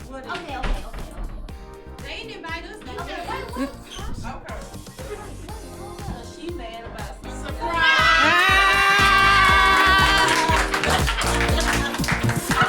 What? Okay. They didn't invite us. They Okay, just- wait. Okay. She mad about something. Surprise!